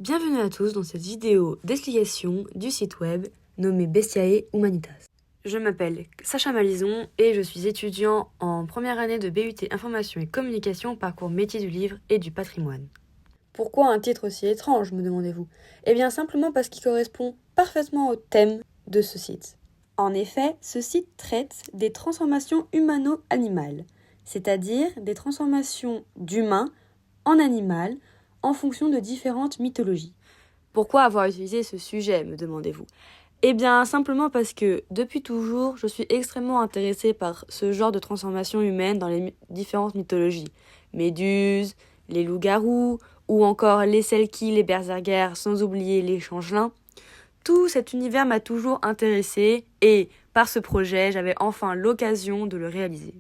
Bienvenue à tous dans cette vidéo d'explication du site web nommé Bestiae Humanitas. Je m'appelle Sacha Malison et je suis étudiant en première année de BUT Information et Communication, parcours métier du livre et du patrimoine. Pourquoi un titre aussi étrange, me demandez-vous? Eh bien simplement parce qu'il correspond parfaitement au thème de ce site. En effet, ce site traite des transformations humano-animales, c'est-à-dire des transformations d'humain en animal, en fonction de différentes mythologies. Pourquoi avoir utilisé ce sujet, me demandez-vous? Eh bien, simplement parce que, depuis toujours, je suis extrêmement intéressée par ce genre de transformation humaine dans les différentes mythologies. Méduses, les loups-garous, ou encore les Selkies, les berserkers, sans oublier les changelins. Tout cet univers m'a toujours intéressée et, par ce projet, j'avais enfin l'occasion de le réaliser.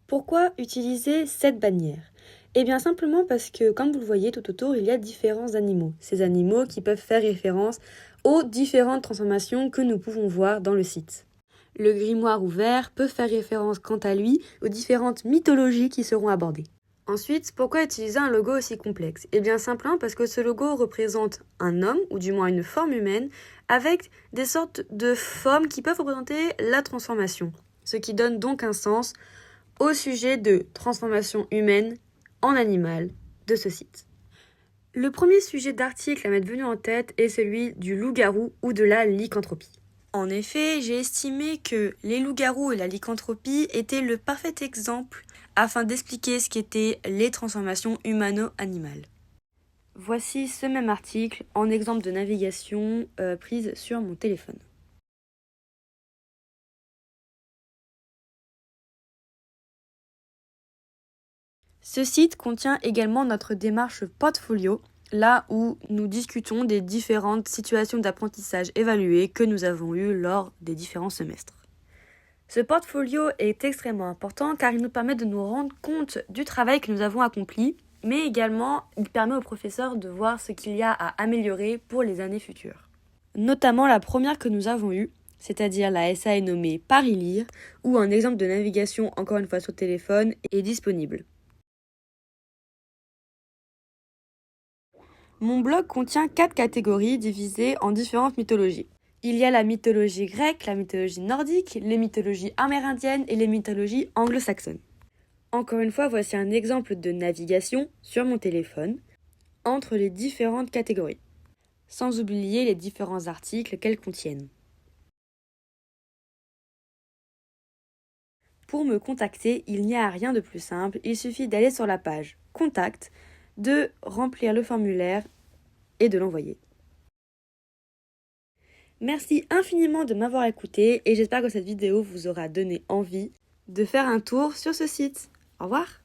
Pourquoi utiliser cette bannière? Eh bien simplement parce que, comme vous le voyez tout autour, il y a différents animaux. Ces animaux qui peuvent faire référence aux différentes transformations que nous pouvons voir dans le site. Le grimoire ouvert peut faire référence quant à lui aux différentes mythologies qui seront abordées. Ensuite, pourquoi utiliser un logo aussi complexe? Eh bien simplement parce que ce logo représente un homme, ou du moins une forme humaine, avec des sortes de formes qui peuvent représenter la transformation. Ce qui donne donc un sens au sujet de transformation humaine en animal de ce site. Le premier sujet d'article à m'être venu en tête est celui du loup-garou ou de la lycanthropie. En effet, j'ai estimé que les loups-garous et la lycanthropie étaient le parfait exemple afin d'expliquer ce qu'étaient les transformations humano-animales. Voici ce même article en exemple de navigation prise sur mon téléphone. Ce site contient également notre démarche portfolio, là où nous discutons des différentes situations d'apprentissage évaluées que nous avons eues lors des différents semestres. Ce portfolio est extrêmement important car il nous permet de nous rendre compte du travail que nous avons accompli, mais également il permet aux professeurs de voir ce qu'il y a à améliorer pour les années futures. Notamment la première que nous avons eue, c'est-à-dire la SAE nommée Paris Lire, où un exemple de navigation, encore une fois sur téléphone, est disponible. Mon blog contient 4 catégories divisées en différentes mythologies. Il y a la mythologie grecque, la mythologie nordique, les mythologies amérindiennes et les mythologies anglo-saxonnes. Encore une fois, voici un exemple de navigation sur mon téléphone entre les différentes catégories, sans oublier les différents articles qu'elles contiennent. Pour me contacter, il n'y a rien de plus simple, il suffit d'aller sur la page « Contact », de remplir le formulaire et de l'envoyer. Merci infiniment de m'avoir écouté et j'espère que cette vidéo vous aura donné envie de faire un tour sur ce site. Au revoir!